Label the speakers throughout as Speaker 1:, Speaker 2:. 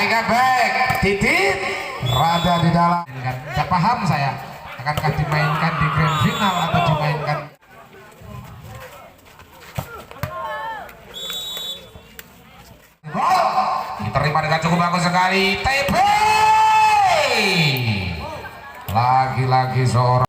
Speaker 1: Aika back titit rada di dalam. Tidak paham saya akankah dimainkan di grand final atau dimainkan. Diterima dengan cukup bagus sekali. TP lagi-lagi seorang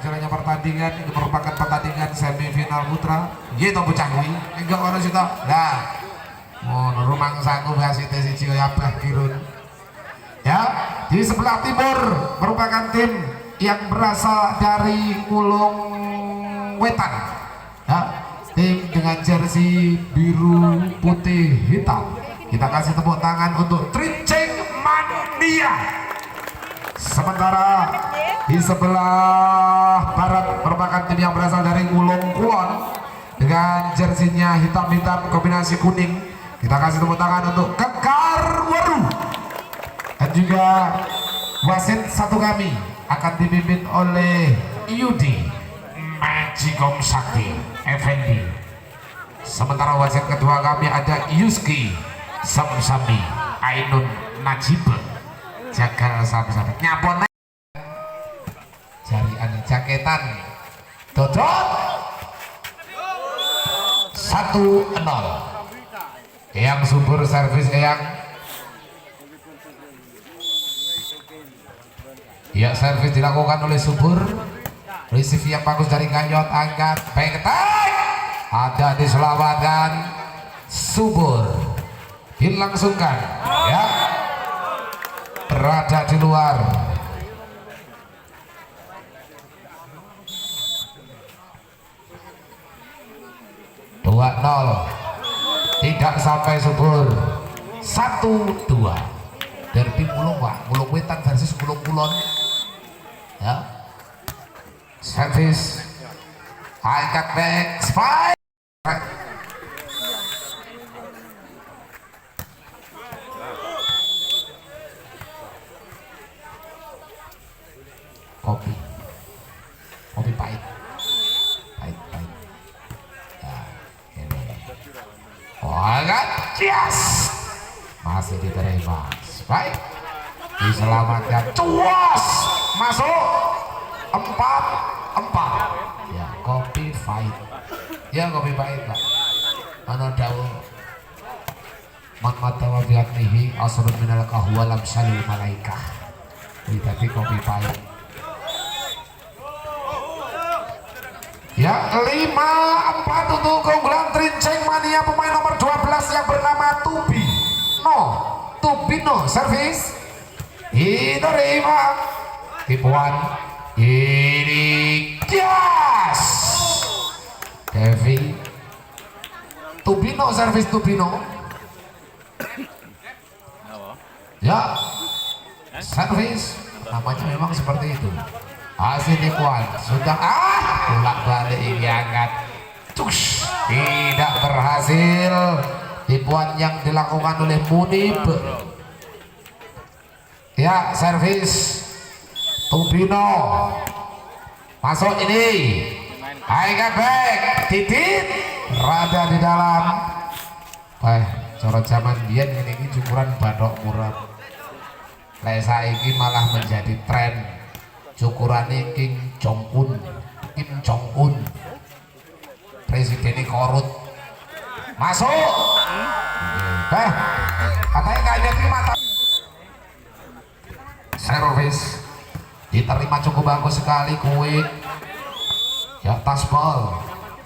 Speaker 1: jalannya pertandingan. Ini merupakan pertandingan semifinal putra gitu bocah kuwi enggak ono sita nah ngono rumang saku wasit siji kaya abah kirun ya. Di sebelah timur merupakan tim yang berasal dari Mulung Wetan ya, tim dengan jersey biru putih hitam. Kita kasih tepuk tangan untuk Trinceng Mania. Sementara di sebelah barat merupakan tim yang berasal dari Wulung Kulon dengan jersinya hitam-hitam kombinasi kuning. Kita kasih tepuk tangan untuk Kekar Weru. Dan juga wasit satu kami akan dipimpin oleh Yudi Majigom Sakti Effendi. Sementara wasit kedua kami ada Yuski Samsami Ainun Najib Jagal Samsami nyapon jari ane jaketan dodot 1-0 yang subur servis yang ya, servis dilakukan oleh subur. Receive yang bagus dari Ganyot, angkat pengetai ada diselamatkan subur dilangsungkan ya, berada di luar. Tidak sampai subur 1-2 derby Mulung Wetan versus Mulung Kulon ya. Servis angkat back spike kopi pahit angkat yes masih diterima spike diselamatkan cuas masuk 4-4 ya. Kopi pahit ya, kopi pahit pak mana dawuh man mata wa bi'atnihi asrun minal kahwa lam salil malaikah. Ini tadi kopi pahit ya. 5-4 untuk keunggulan Trinceng Mania pemain nomor 12 yang bernama Tubino servis diterima tipuan ini yes Devi Tubino servis Tubino ya, servis namanya memang seperti itu. Hasil tipuan sudah bolak balik ini angkat tidak berhasil tipuan yang dilakukan oleh Munib ya. Servis Tubino masuk ini angkat back titit rada di dalam corot zaman biyen ini cukuran badok murah lesa ini malah menjadi tren cukurane Kim Jong Un presiden korut masuk katanya kayaknya ini mata. Servis diterima cukup bagus sekali quick ya, tasbal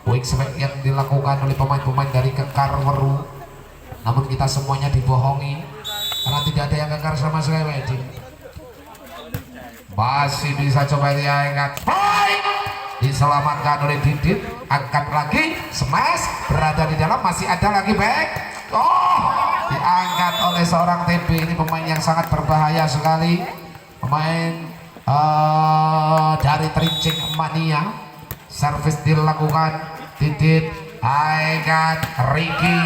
Speaker 1: quick spek yang dilakukan oleh pemain-pemain dari Kekar Weru, namun kita semuanya dibohongi karena tidak ada yang kekar sama sekali. Masih bisa coba diangkat baik diselamatkan oleh Didit, angkat lagi smash berada di dalam, masih ada lagi back diangkat oleh seorang TB. Ini pemain yang sangat berbahaya sekali, pemain dari Trinceng Mania. Servis dilakukan Didit angkat Ricky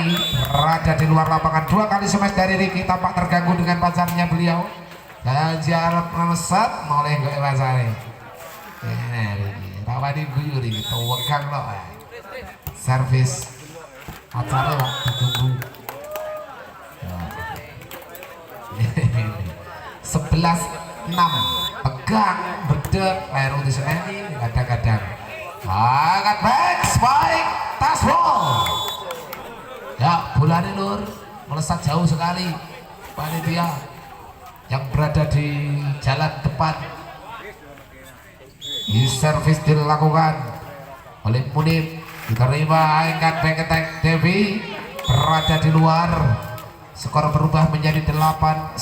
Speaker 1: berada di luar lapangan, 2 kali smash dari Ricky tampak terganggu dengan pacarnya beliau dan jarak melesat oleh Gue Pasari. rawani guyur iki wegang loh. Servis acara kok ditunggu. 11-6 pegang bedek leru di sini kadang-kadang angkat back spike tasbol ya bulan lur melesat jauh sekali panitia yang berada di jalan depan. Di servis dilakukan oleh Munib, diterima angkat back attack Devi berada di luar. Skor berubah menjadi 8-11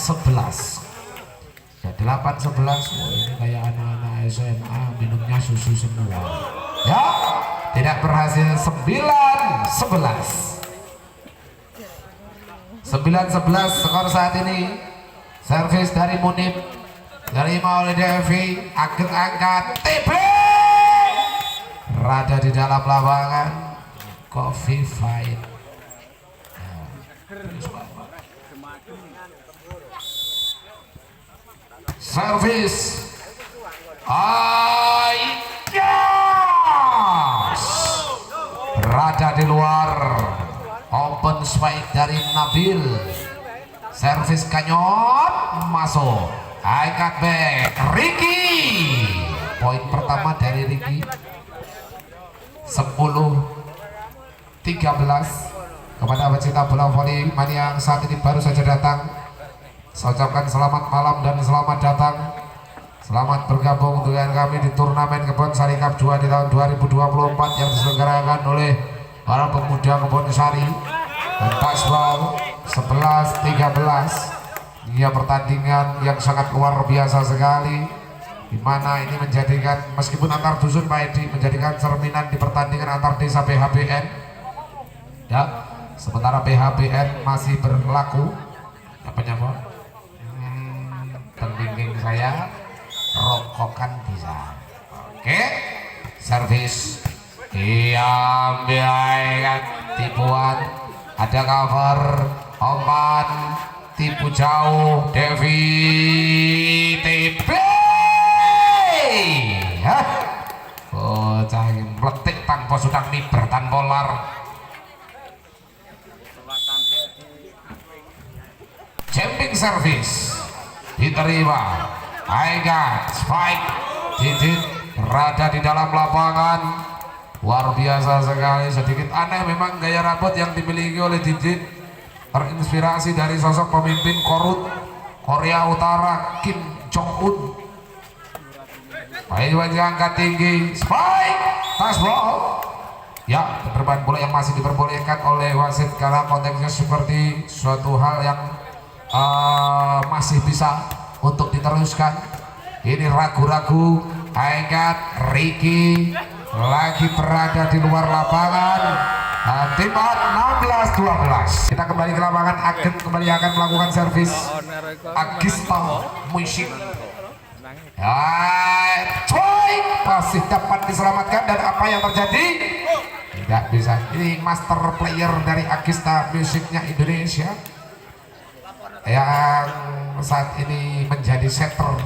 Speaker 1: ya 8-11. Ini kayak anak-anak SMA minumnya susu semua ya. Tidak berhasil. 9-11 skor saat ini. Servis dari Munib terima oleh Devi, angkat TP rada di dalam lapangan. Coffee fight servis yes! Berada di luar. Open spike dari Nabil. Servis kanyot masuk. Angkat back Ricky. Poin pertama dari Ricky. 10-13 kepada pecinta bola voli mania yang saat ini baru saja datang. Saya ucapkan selamat malam dan selamat datang. Selamat bergabung dengan kami di turnamen Kebon Sari Cup 2 di tahun 2024 yang diselenggarakan oleh para pemuda Kebon Sari. Dan Tasbal 11-13. Ini pertandingan yang sangat luar biasa sekali, dimana ini menjadikan, meskipun antar dusun Pak Edi, menjadikan cerminan di pertandingan antar desa PHBN ya. Sementara PHBN masih berlaku apanya Pak? Tending saya rokokan bisa. Oke, servis diambil tipuan, ada cover umpan tipu jauh Devi TP bocah meletik tanpa sudah miber tanpa lar. Jumping service diterima, Aiga spike Didit berada di dalam lapangan. Luar biasa sekali. Sedikit aneh memang gaya rambut yang dimiliki oleh Didit, terinspirasi dari sosok pemimpin Korut Korea Utara Kim Jong Un. Baik, angkat tinggi spike tasbol ya. Penerbangan bola yang masih diperbolehkan oleh wasit karena konteksnya seperti suatu hal yang masih bisa untuk diteruskan. Ini ragu-ragu. Angkat Ricky lagi berada di luar lapangan. Tim 16-12. Kita kembali ke lapangan. Agen kembali akan melakukan servis. Agista Musik coy masih dapat diselamatkan. Dan apa yang terjadi? Tidak bisa. Ini master player dari Agista Musiknya Indonesia yang saat ini menjadi setter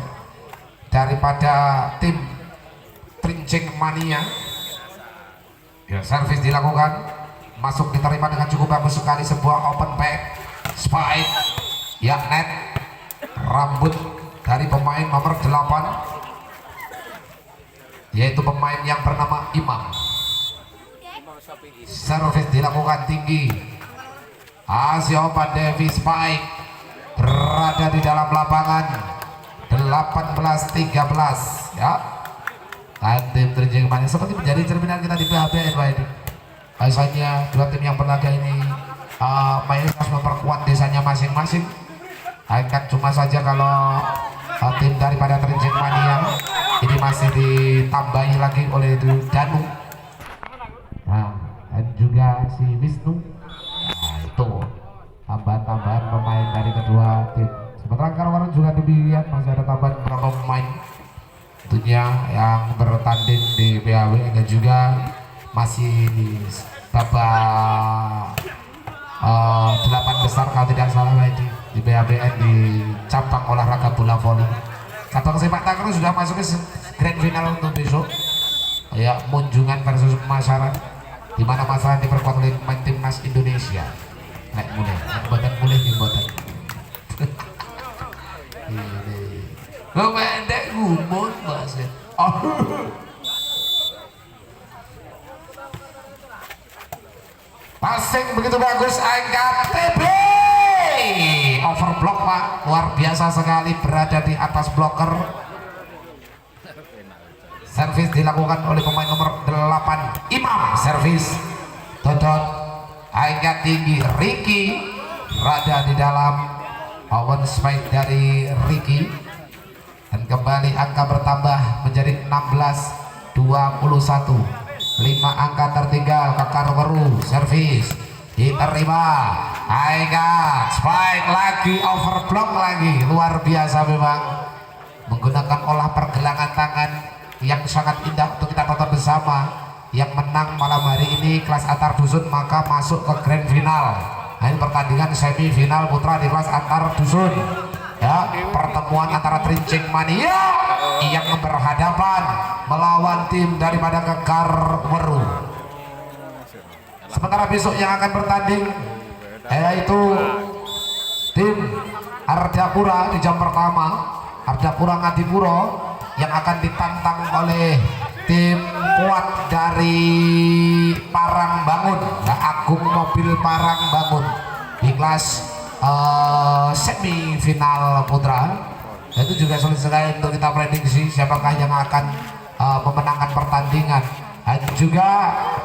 Speaker 1: daripada tim Trincing Mania ya. Servis dilakukan, masuk diterima dengan cukup bagus sekali. Sebuah open back spike ya, net rambut dari pemain nomor 8, yaitu pemain yang bernama Imam. Servis dilakukan tinggi, Asia open Devi spike berada di dalam lapangan. 18-13 ya. Dan tim Trincing Mania seperti menjadi cerminan kita di PHBN Pak Edi. Biasanya dua tim yang berlaga ini mayoritas memperkuat desanya masing-masing. Angkat cuma saja kalau tim daripada Trincing Mania ini masih ditambahi lagi oleh Danu, nah, dan juga si Wisnu. Nah itu tambahan-tambahan pemain dari kedua tim. Sementara Karwaran juga demikian, masih ada tambahan beberapa pemain tentunya yang bertanding di PHW, dan juga masih di babak 8 besar kalau tidak salah di PHBN di cabang olahraga bola voli. cabang sepak takraw sudah masuk ke grand final untuk besok. Ya, Munjungan versus Masaran, di mana Masaran diperkuat oleh pemain timnas Indonesia. Naik mulai, buatan mulai di buatan. Ini, pendek gumun bahasa. Passing begitu bagus, angkat TB. Overblock Pak, luar biasa sekali berada di atas blocker. Servis dilakukan oleh pemain nomor 8 Imam. Servis Dodot, angkat tinggi Ricky, berada di dalam open spike dari Ricky, dan kembali angka bertambah menjadi 16-21. 5 angka tertinggal ke Karweru. Servis diterima, angkat spike lagi, overblock lagi. Luar biasa memang, menggunakan olah pergelangan tangan yang sangat indah untuk kita tonton bersama. Yang menang malam hari ini kelas antar dusun maka masuk ke grand final. Nah, ini pertandingan semifinal putra di kelas antar dusun ya, pertemuan antara Trincing Mania yang berhadapan melawan tim daripada Kekar Weru. Sementara besok yang akan bertanding yaitu tim Ardapura di jam pertama, Ardapura Ngadipuro, yang akan ditantang oleh tim kuat dari Parangbangun, Agung Mobil Parangbangun, di kelas semifinal putra. Itu juga sulit sekali untuk kita prediksi siapakah yang akan memenangkan pertandingan. Dan juga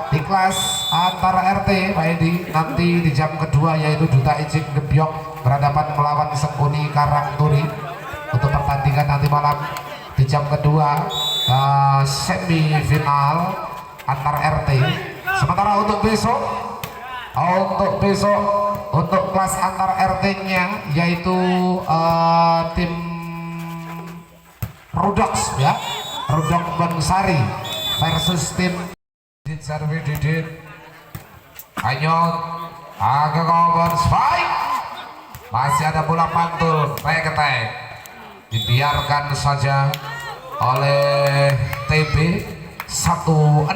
Speaker 1: di kelas antara RT Pak Edi, nanti di jam kedua yaitu Duta Icing Gebyok berhadapan melawan Sengkuni Karangturi untuk pertandingan nanti malam di jam kedua semifinal antar RT. Sementara untuk besok untuk kelas antar RT-nya yaitu tim Rudox ya, Rudox Bangsari versus tim Servi Didit Anyot agak cover spike, masih ada bola pantul ketek, dibiarkan saja oleh TB 1-0.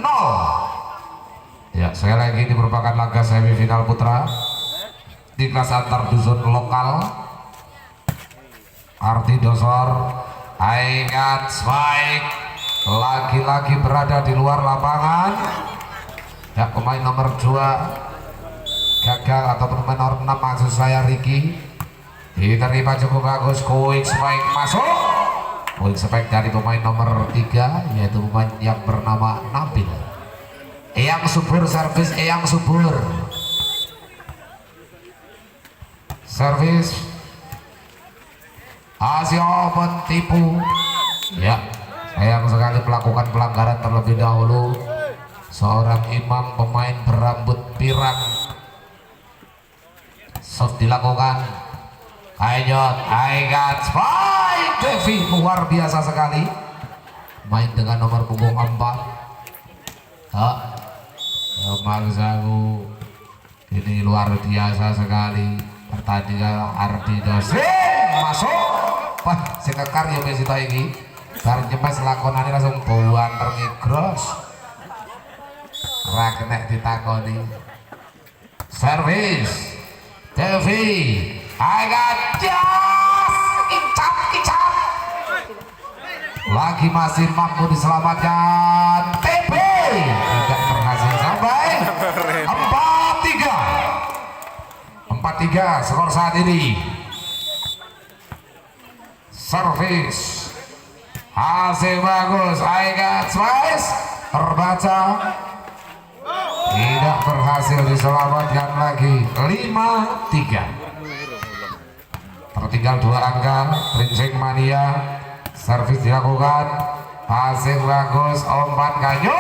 Speaker 1: Ya, sekali lagi ini merupakan laga semifinal putra di kelas antar dusun lokal. Arti Dosor, Aingat Spike lagi-lagi berada di luar lapangan. Ya, pemain nomor 2 gagal, atau pemain nomor 6 maksud saya Ricky, diterima cukup bagus. Quick Spike masuk, quick Spike dari pemain nomor 3 yaitu pemain yang bernama Nabil. Eyang Subur, servis Eyang Subur, servis Asio mentipu ya, sayang sekali melakukan pelanggaran terlebih dahulu seorang Imam, pemain berambut pirang. Soft dilakukan Anyot, Aigat Spike Devi, luar biasa sekali main dengan nomor punggung 4. Maksaku ini luar biasa sekali pertandingan. Ardi Dosin masuk, wah sekekar ya mesita ini bar nyepes lakonane langsung buang terngigros ra kenek ditakoni. Servis Devi agak kicap lagi, masih mampu diselamatkan. TB tidak berhasil sampai. 4-3 skor saat ini. Servis hasil bagus, Aigat Slice terbaca, tidak berhasil diselamatkan lagi. 5-3 tertinggal 2 angka. Trincing Mania, servis dilakukan, hasil bagus, umpan Kanyut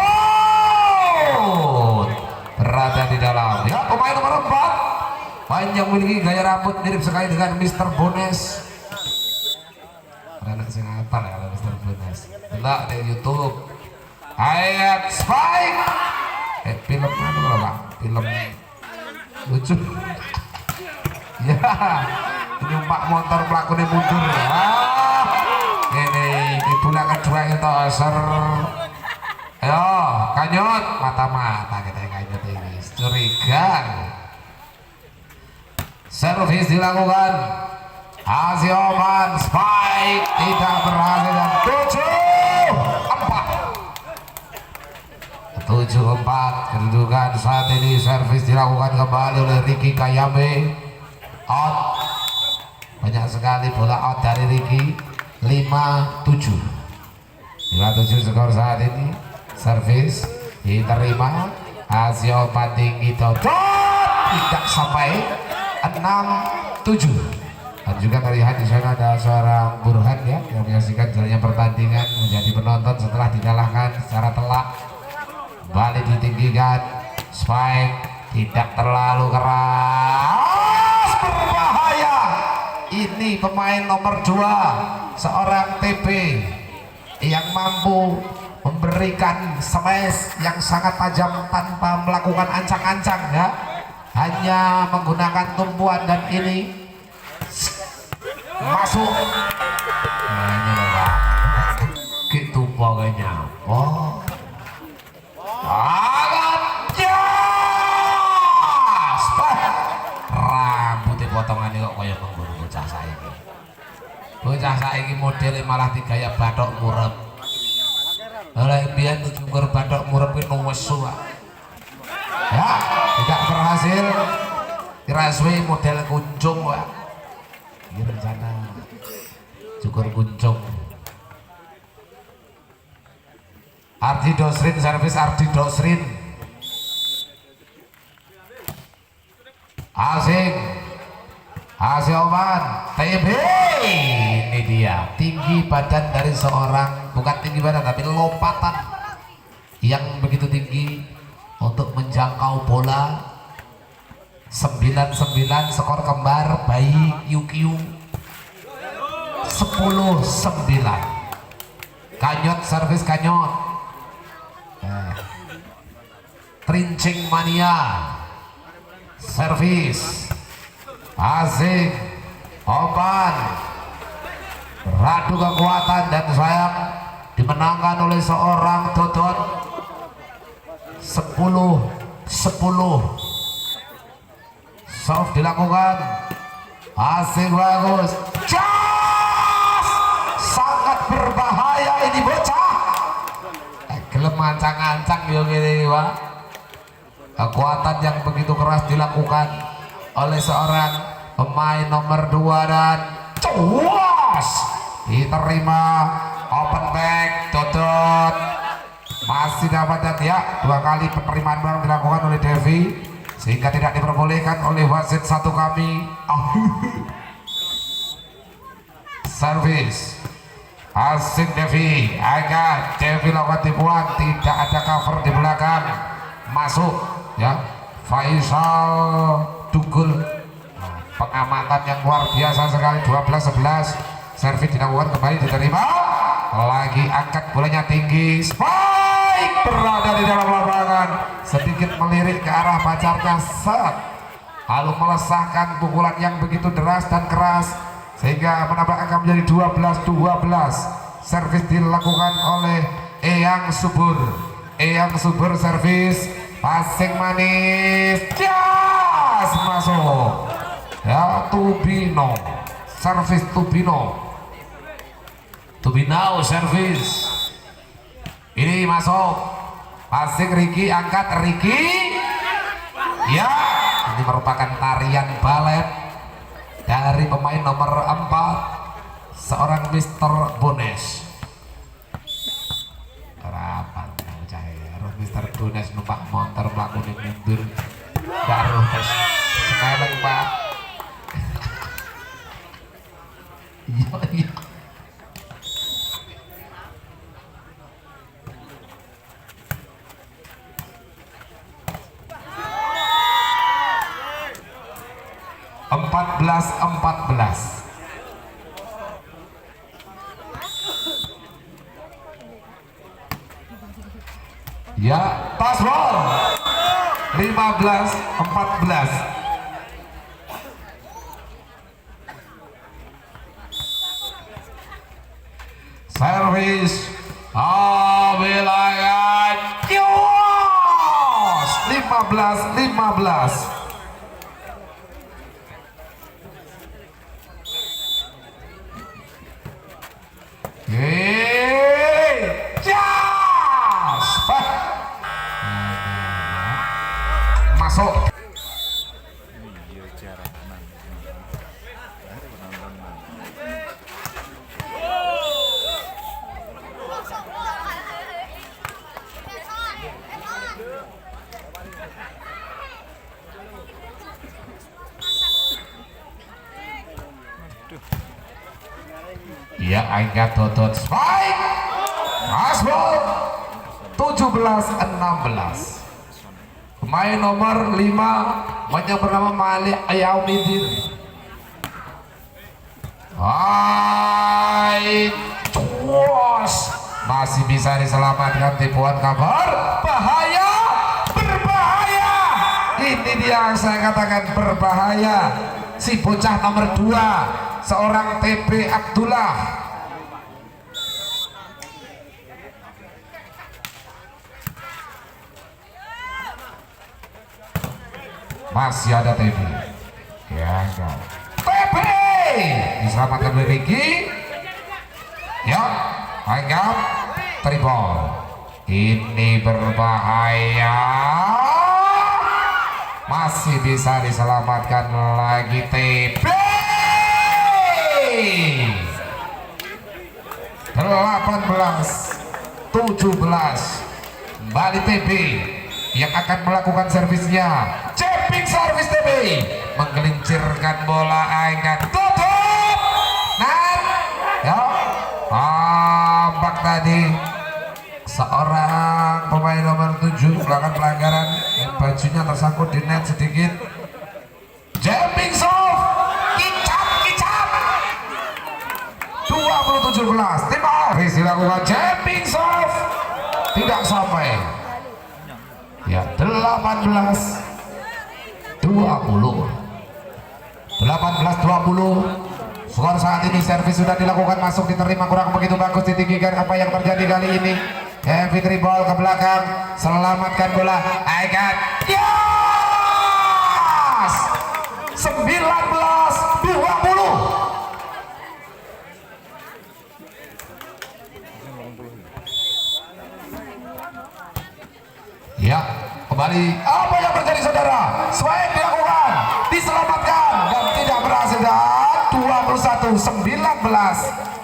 Speaker 1: berada di dalam. Ya, pemain nomor 4, pemain yang memiliki gaya rambut mirip sekali dengan Mr. Bones. Anak sing apa ya Mr. Bones? Tidak di YouTube. Ayat Spike. Film mana loh Pak? Film lucu. Ya, ini Pak motor pelakunya mundur. Ini bola kedua itu ser. Ayo Kanyut, mata-mata kita Kanyut ini curiga. Servis dilakukan Asioman, spike tidak berhasil dan 7-4 kedudukan saat ini. Servis dilakukan kembali oleh Ricky Kayame, out, banyak sekali bola out dari Ricky. 5-7 skor saat ini. Servis diterima Asioman tinggi tidak sampai 6-7. Dan juga terlihat di sana ada seorang Burhan ya yang menyaksikan jalannya pertandingan menjadi penonton setelah dikalahkan secara telak. Balik ditinggikan, spike tidak terlalu keras, berbahaya. Ini pemain nomor 2 seorang TP yang mampu memberikan smash yang sangat tajam tanpa melakukan ancang-ancang ya, hanya menggunakan tumpuan dan ini masuk. Nah, ini loh Pak, gitu pokoknya. Oh, rambutnya potongannya kok kayak mengguru bocah saiki. Bocah saiki modelnya malah digaya bathok murep. Oleh biyen cukur bathok murep kuwi nesu. Ya, tidak berhasil. Dirasui model kuncung Pak. Ini rencana cukur kuncung. Ardi Dosrin, servis Ardi Dosrin. Asing Asioman TB, ini dia tinggi badan dari seorang, bukan tinggi badan tapi lompatan yang begitu tinggi untuk menjangkau bola. 9-9 skor kembar bayi QQ. 10-9 Kanyut, servis Kanyut. Trincing Mania, servis asing Oban, radu kekuatan dan sayang dimenangkan oleh seorang Dodon. 10-10 soft dilakukan, asing bagus, jas sangat berbahaya ini bocah. Gelem ancang-ancang yo ngene Pak. Kekuatan yang begitu keras dilakukan oleh seorang pemain nomor 2 dan cuas diterima open back Dodot. Masih dapat dan ya 2 kali penerimaan barang dilakukan oleh Devi sehingga tidak diperbolehkan oleh wasit satu kami. Servis asik Devi, agak Devi lakukan tipuan, tidak ada cover di belakang, masuk ya Faisal Dugul. Pengamatan yang luar biasa sekali. 12-11 servis dilakukan kembali, diterima lagi, angkat bolanya tinggi, spike berada di dalam lapangan, sedikit melirik ke arah pacarnya, set lalu melesahkan pukulan yang begitu deras dan keras sehingga menambah angka menjadi 12-12. Servis dilakukan oleh Eyang Subur. Eyang Subur servis, passing manis, jas masuk ya. Tubino servis, Tubino servis ini masuk, passing Ricky, angkat Ricky ya. Ini merupakan tarian balet dari pemain nomor 4 seorang Mr. Bones. Harapan harus Mr. Bones numpak motor melakukan mundur baru sekarang Pak. Iya. 14-14. Ya, pas ball 15-14. servis bilangan kios 15-15. Masuk. Ya, angkat Totot strike. Masuk 17-16. Pemain nomor 5 yang bernama Malik Ayaumidin. Cuos masih bisa diselamatkan tipuan kabar. Bahaya, berbahaya. Ini dia yang saya katakan berbahaya. Si bocah nomor 2, seorang TB Abdullah. Masih ada TB. Ya, enggak. TB diselamatkan oleh Ricky. Ya, anggap tribol. Ini berbahaya. Masih bisa diselamatkan lagi TB. 18-17. Kembali TB yang akan melakukan servisnya. Jumping servis TB menggelincirkan bola, angkat tutup. Nah, ya, tampak tadi seorang pemain nomor 7 melakukan pelanggaran, bajunya tersangkut di net sedikit. Jumping soft, kicap 27-17. Tim Aris dilakukan jumping soft, tidak sampai. Ya, 18-20. Skor saat ini servis sudah dilakukan, masuk diterima kurang begitu bagus, ditinggikan. Apa yang terjadi kali ini? Heavy dribble ke belakang, selamatkan bola. Aikat. Yes! 19-20. Ya, kembali. Apa yang terjadi saudara? Swipe dilakukan, diselamatkan dan tidak berhasil. Dan 21-19.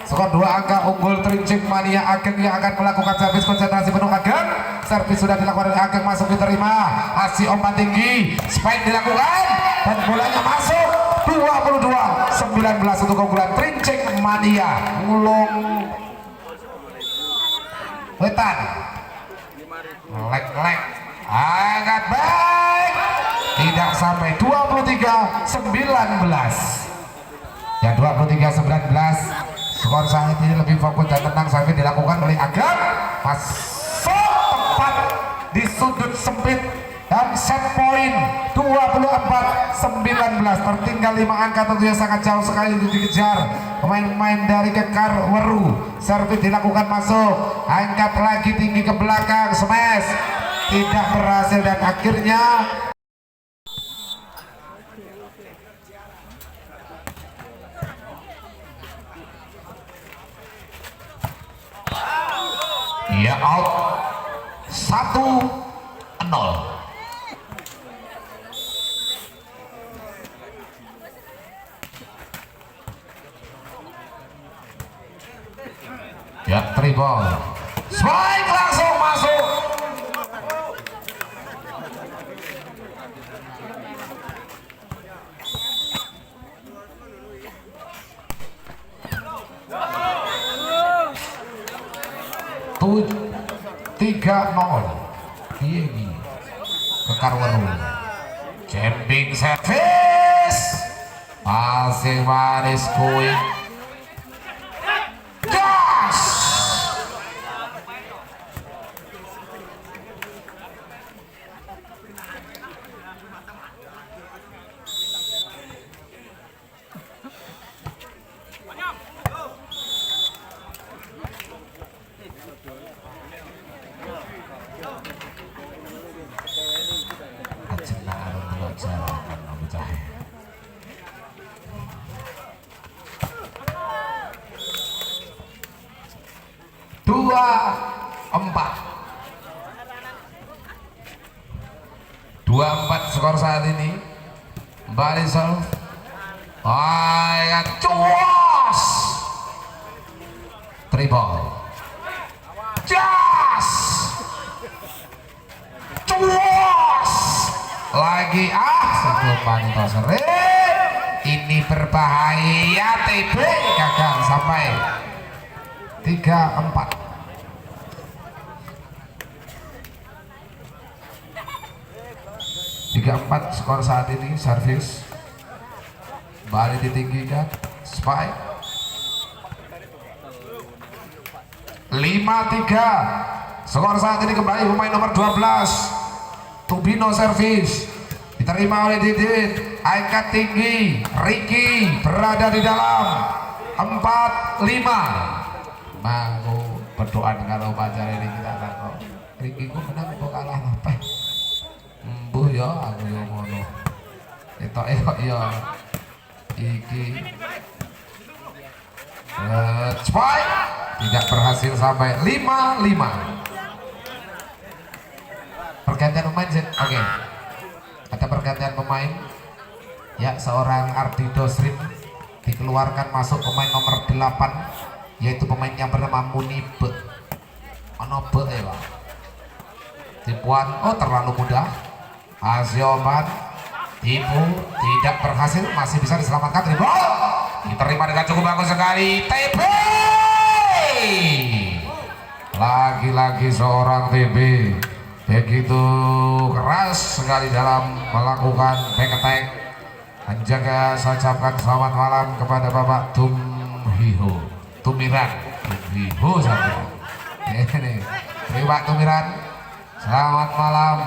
Speaker 1: Skor 2 angka unggul Trincik Mania. Ageng yang akan melakukan servis, konsentrasi penuh Ageng. Servis sudah dilakukan oleh Ageng, masuk diterima. Aksi umpan tinggi, spike dilakukan dan bolanya masuk. 22-19 untuk keunggulan Trincik Mania. Ulung Wetan. Lek angkat baik, tidak sampai. 23-19. Ya, 23-19. Skor saat ini lebih fokus dan tenang. Sampai dilakukan oleh Ageng, masuk tepat di sudut sempit dan set point. 24-19. Tertinggal 5 angka, tentunya sangat jauh sekali untuk dikejar pemain-pemain dari Kekar Weru. Servis dilakukan, masuk, angkat lagi tinggi ke belakang, smash tidak berhasil dan akhirnya ya out. 1-0. Ya, tribol strike langsung masuk. Tuh 3-0. Ini Kekar Weru. Jumping service masih manis kuing. 2-4 skor saat ini. Kembali serve. Cuas. Triple. Jas. Cuas. Lagi sebelum Panito sering. Ini berbahaya. TB gagal sampai 3-4. 3-4 skor saat ini. Servis kembali ditinggikan. Spike 5-3 skor saat ini. Kembali pemain nomor 12 Tubino servis diterima oleh Didit. Angkat tinggi. Ricky berada di dalam. 4-5. Mau berdoa kalau pacar ini kita tahu Ricky ku menang kok kalah apa embuh ya aku yo ngono etok ya iki spike tidak berhasil sampai 5-5. Pergantian pemain oke. Ada pergantian pemain ya, seorang Ardi Dosrin dikeluarkan, masuk pemain nomor 8 yaitu pemain yang bernama Munibe. Ono be ya Pak. Tipuan terlalu mudah. Asioman tipu tidak berhasil, masih bisa diselamatkan. Dribble diterima dengan cukup bagus sekali. TB lagi-lagi seorang TB begitu keras sekali dalam melakukan back attack. Menjaga, saya ucapkan selamat malam kepada Bapak Tumiran sampai ini terima Tumiran, selamat malam.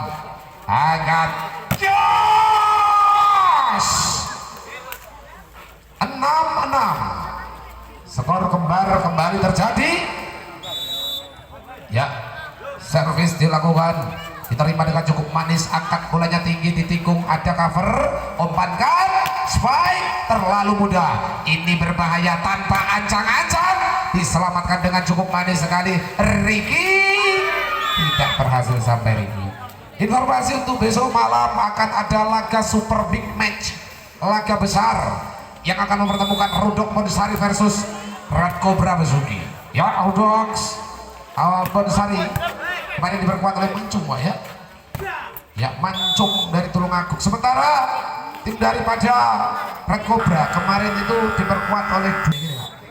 Speaker 1: Angkat jos 6-6 skor kembar kembali terjadi ya. Servis dilakukan, diterima dengan cukup manis. Angkat bolanya tinggi, ditikung, ada cover, umpankan, spike terlalu mudah. Ini berbahaya tanpa ancang-ancang, diselamatkan dengan cukup manis sekali. Ricky tidak berhasil sampai Ricky. Informasi untuk besok malam akan ada laga super big match, laga besar yang akan mempertemukan Rudok Bonsari versus Red Cobra Besuki. Ya Rudoks Bonsari kemarin diperkuat oleh Mancung ya Mancung dari Tulungagung, sementara tim daripada Red Cobra kemarin itu diperkuat oleh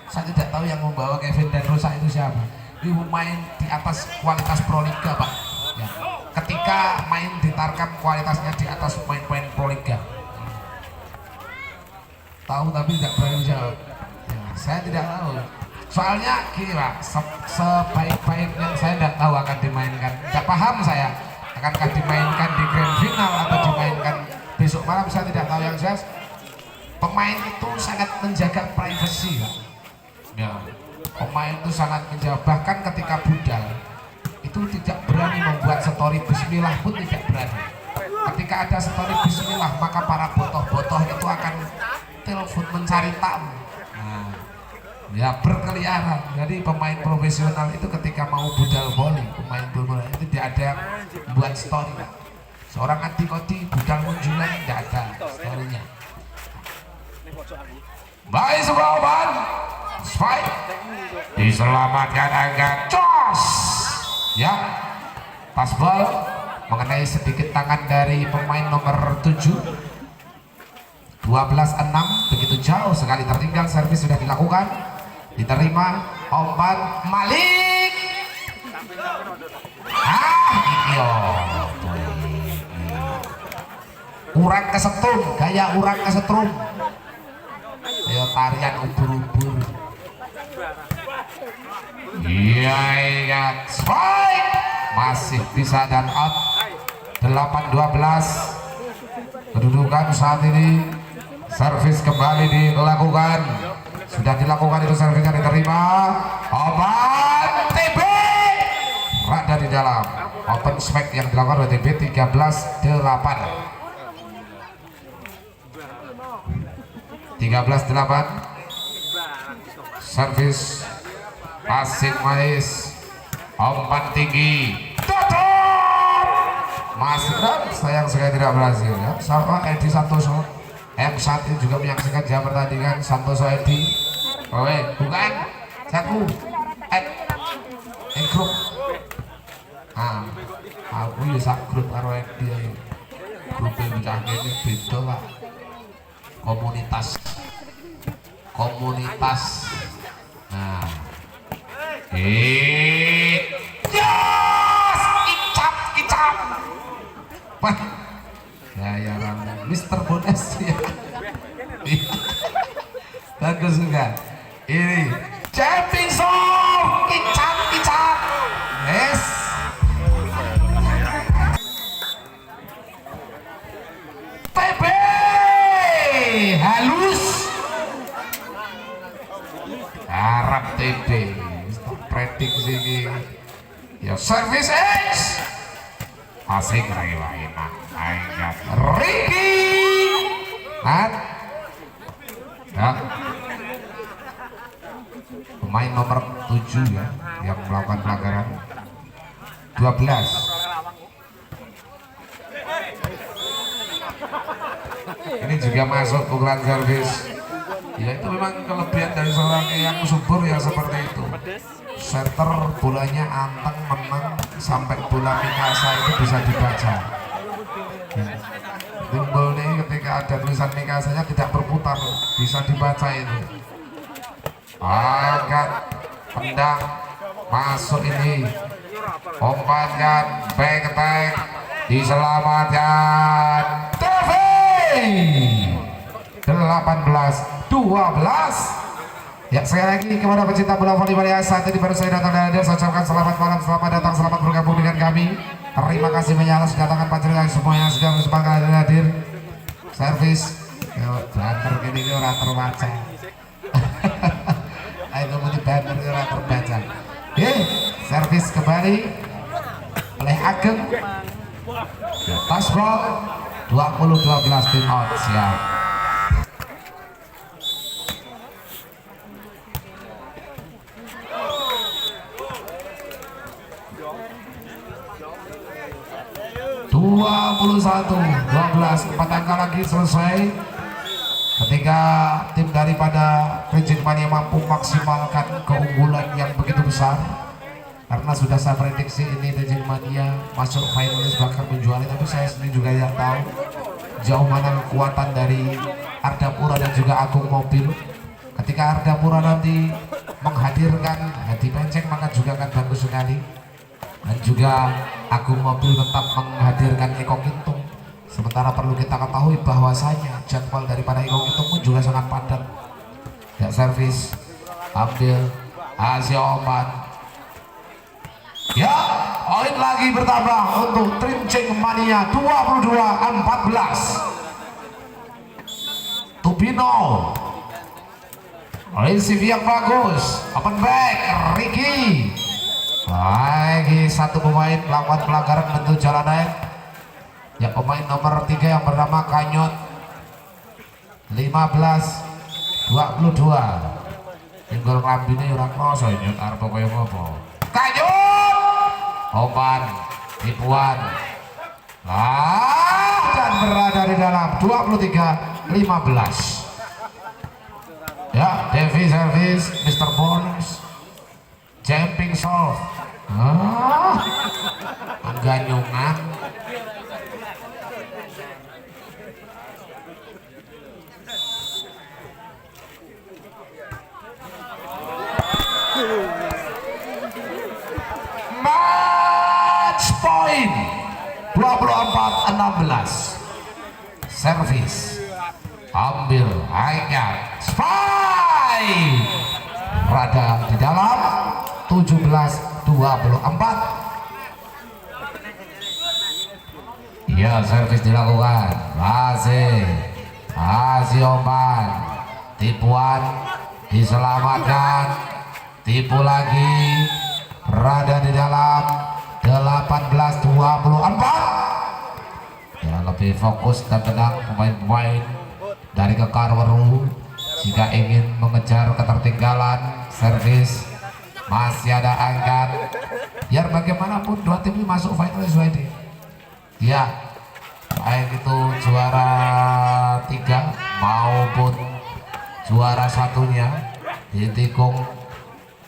Speaker 1: saya tidak tahu yang membawa Kevin dan Rosa itu siapa. Dia main di atas kualitas Proliga Pak ya. Ketika main di Tarkam kualitasnya di atas pemain-pemain Proliga. Tahu tapi tidak berani jawab ya, saya tidak tahu. Soalnya gini Pak, sebaik-baiknya saya tidak tahu akan dimainkan, tidak paham saya akankah dimainkan di grand final atau dimainkan besok malam, saya tidak tahu. Yang jelas pemain itu sangat menjaga privasi Pak ya. Pemain itu sangat menjaga, bahkan ketika budal itu tidak berani membuat story bismillah pun tidak berani. Ketika ada story bismillah maka para botoh-botoh itu akan telepon mencari tamu. Ya berkeliaran. Jadi pemain profesional itu ketika mau budal bowling, pemain bola itu tidak ada buat story. Seorang Adi Kodi budal munculan tidak ada storynya. Baik sebuah obat spike diselamatkan angkat jos ya. Pas ball mengenai sedikit tangan dari pemain nomor 7. 12-6 begitu jauh sekali tertinggal. Servis sudah dilakukan, diterima umpan Malik. Urang kesetrum, gaya urang kesetrum. Ayo tarian ubur-ubur. Iya ingat spike masih bisa dan out. 8-12 kedudukan saat ini. Servis kembali dilakukan, sudah dilakukan itu, servisnya diterima. Obat TB rada di dalam. Open smack yang dilakukan oleh TB. 13-8 servis asik manis umpan tinggi tutup Mas Ram sayang sekali tidak berhasil ya. Sama Edi Santoso yang saat ini juga menyaksikan jam pertandingan. Santoso Edi bukan Saku grup aku ya sak grup karo Edi grup bocah ini beda Pak, komunitas nah yes kicap Pak ya Ramdan Mr. Bones ya bagus juga ini jumping song kicap yes TB halus harap TB prediksi ini ya service X asik rewain ingat Ricky ya pemain nomor 7 ya yang melakukan pelanggaran 12 ini juga masuk pukulan servis ya itu memang kelebihan dari seorang yang subur ya seperti itu setter bolanya anteng menang sampai bola Mikasa itu bisa dibaca ya. Timbul nih ketika ada tulisan Mikasanya tidak berputar bisa dibaca itu angkat pendang masuk ini umpankan back attack diselamatkan TV 18-12 ya. Sekali lagi kepada pecinta bola voli Bali saat ini baru saya datang dan hadir, saya ucapkan selamat malam, selamat datang, selamat bergabung dengan kami. Terima kasih banyak atas kedatangan panjenengan semua yang sudah bersepakat hadir. Servis banter gini orang terbaca ayo mesti banter orang terbaca. Servis kembali oleh Ageng Tasbol 20-12 tim out siap. Satu 12 4 angka lagi selesai ketika tim daripada Reject Mania mampu maksimalkan keunggulan yang begitu besar karena sudah saya prediksi ini Reject Mania masuk finalis bahkan menjualnya, tapi saya sendiri juga yang tahu jauh mana kekuatan dari Ardapura dan juga Agung Mobil. Ketika Ardapura nanti menghadirkan Hadi Penceng maka juga akan bagus sekali, dan juga Agung Mobil tetap menghadirkan Eko Kintung. Sementara perlu kita ketahui bahwasanya jadwal daripada Eko Kintung pun juga sangat padat ya. Servis ambil Asia Oman ya, poin lagi bertambah untuk Reject Mania 22-14 Tubino receive yang bagus, open back Ricky lagi satu pemain melakukan pelanggaran bentuk jalanan ya, pemain nomor 3 yang bernama Kanyot 15-22 tinggal ngelambini orang kroso nyot arpo kaya ngopo Kanyot opan tipuan dan berada di dalam 23-15 ya. Devi service Mr. Bones jumping solve enggak nyungan match point 24-16 service ambil angkat spy berada di dalam 17-24 ya. Servis dilakukan masih Oman tipuan diselamatkan, tipu lagi berada di dalam 18-24 ya. Lebih fokus dan tenang pemain-pemain dari Kekarweru jika ingin mengejar ketertinggalan. Servis masih ada angkat biar bagaimanapun dua tim ini masuk final sesuai ya, baik itu juara 3 maupun juara satunya ditikung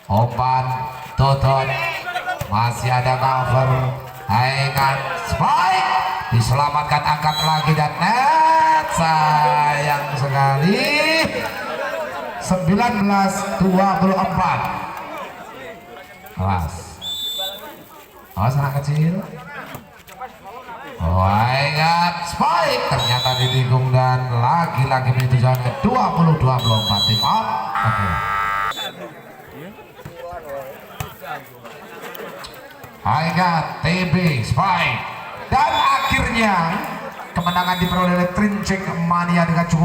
Speaker 1: Opan Dodon, masih ada cover Haingan Spike diselamatkan, angkat lagi dan net, sayang sekali 19-24. awas anak kecil. Haingan Spike ternyata ditikung dan lagi-lagi itu jangan 20-24 tim out. Haingan TB Spike dan akhirnya kemenangan diperoleh oleh Trincek Mania dengan cukup